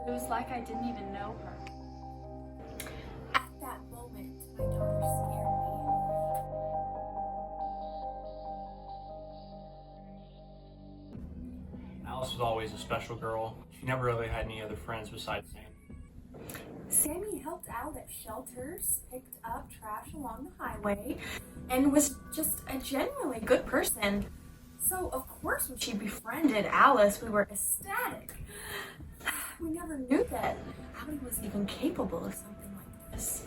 It was like I didn't even know her. At that moment, my daughter scared me. Alice was always a special girl. She never really had any other friends besides Sam. Sammy helped out at shelters, picked up trash along the highway, and was just a genuinely good person. So, of course, when she befriended Alice, we were ecstatic. We never knew that Allie was even capable of something like this.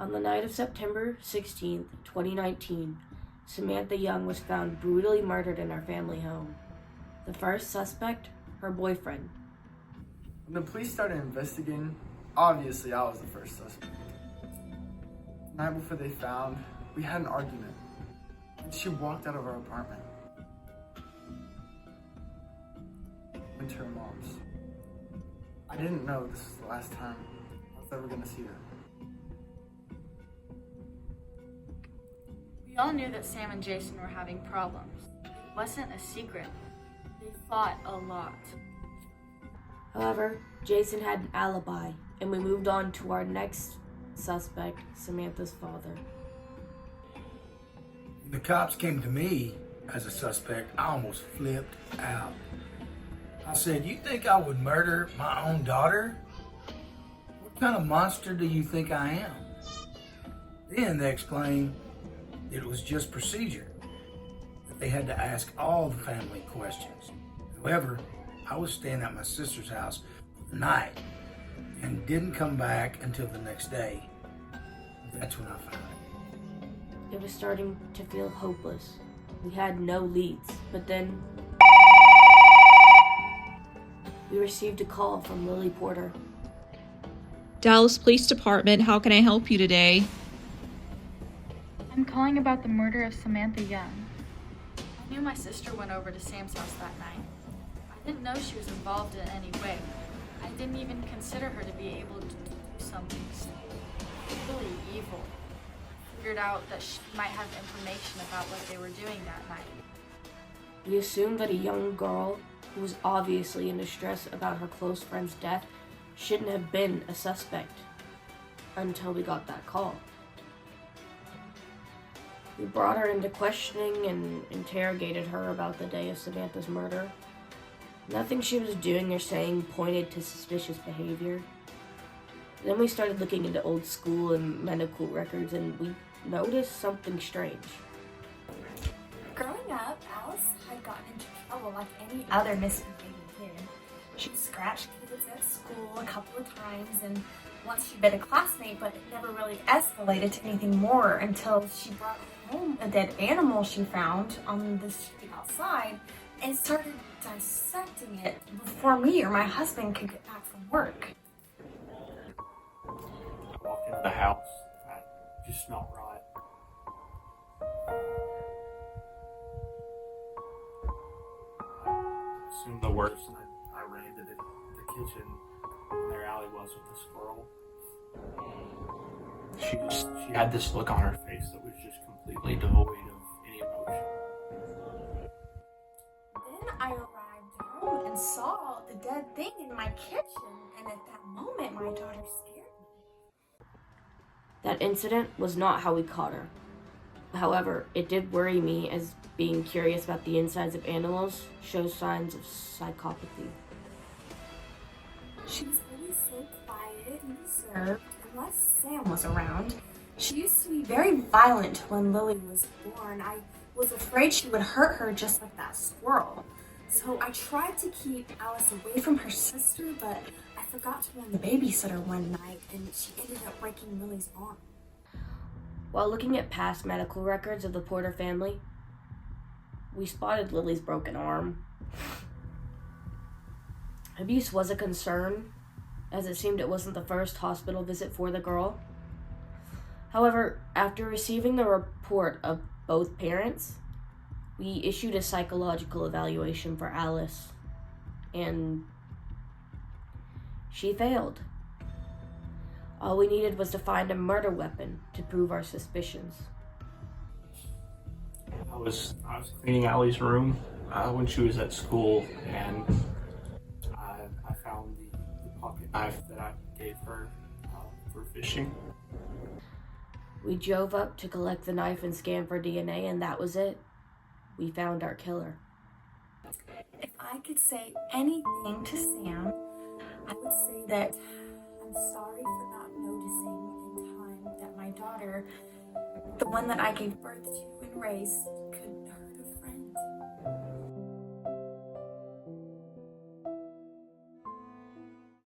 On the night of September 16th, 2019, Samantha Young was found brutally murdered in her family home. The first suspect, her boyfriend. When the police started investigating, obviously I was the first suspect. The night before they found, we had an argument, and she walked out of our apartment. Went to her mom's. I didn't know this was the last time I was ever gonna see her. We all knew that Sam and Jason were having problems. It wasn't a secret. They fought a lot. However, Jason had an alibi, and we moved on to our next suspect, Samantha's father. When the cops came to me as a suspect, I almost flipped out. I said, "You think I would murder my own daughter? What kind of monster do you think I am?" Then they explained it was just procedure, that they had to ask all the family questions. However, I was staying at my sister's house for the night and didn't come back until the next day. That's when I found it. It was starting to feel hopeless. We had no leads, but then we received a call from Lily Porter. Dallas Police Department, how can I help you today? I'm calling about the murder of Samantha Young. I knew my sister went over to Sam's house that night. I didn't know she was involved in any way. I didn't even consider her to be able to do something really evil. I figured out that she might have information about what they were doing that night. We assumed that a young girl who was obviously in distress about her close friend's death shouldn't have been a suspect until we got that call. We brought her into questioning and interrogated her about the day of Samantha's murder. Nothing she was doing or saying pointed to suspicious behavior. Then we started looking into old school and medical records, and we noticed something strange. Growing up, Alice had gotten into trouble like any other misbehaving kid. She scratched kids at school a couple of times, and once she bit a classmate, but it never really escalated to anything more until she brought home a dead animal she found on the street outside and started dissecting it before me or my husband could get back from work. I walked into the house. I just smelled right. I assumed the worst, and I ran to the kitchen, and there Allie was with the squirrel. She had this look on her face that was just completely devoid of any emotion. Then I arrived home and saw the dead thing in my kitchen, and at that moment my daughter scared me. That incident was not how we caught her. However, it did worry me, as being curious about the insides of animals shows signs of psychopathy. She was always so quiet and reserved unless Sam was around. She used to be very violent when Lily was born. I was afraid she would hurt her just like that squirrel. So I tried to keep Alice away from her sister, but I forgot to warn the babysitter one night, and she ended up breaking Lily's arm. While looking at past medical records of the Porter family, we spotted Lily's broken arm. Abuse was a concern, as it seemed it wasn't the first hospital visit for the girl. However, after receiving the report of both parents, we issued a psychological evaluation for Alice, and she failed. All we needed was to find a murder weapon to prove our suspicions. I was cleaning Allie's room when she was at school, and I pocket knife that I gave her for fishing. We drove up to collect the knife and scan for DNA, and that was it. We found our killer. If I could say anything to Sam, I would say that I'm sorry for not noticing in time that my daughter, the one that I gave birth to and raised,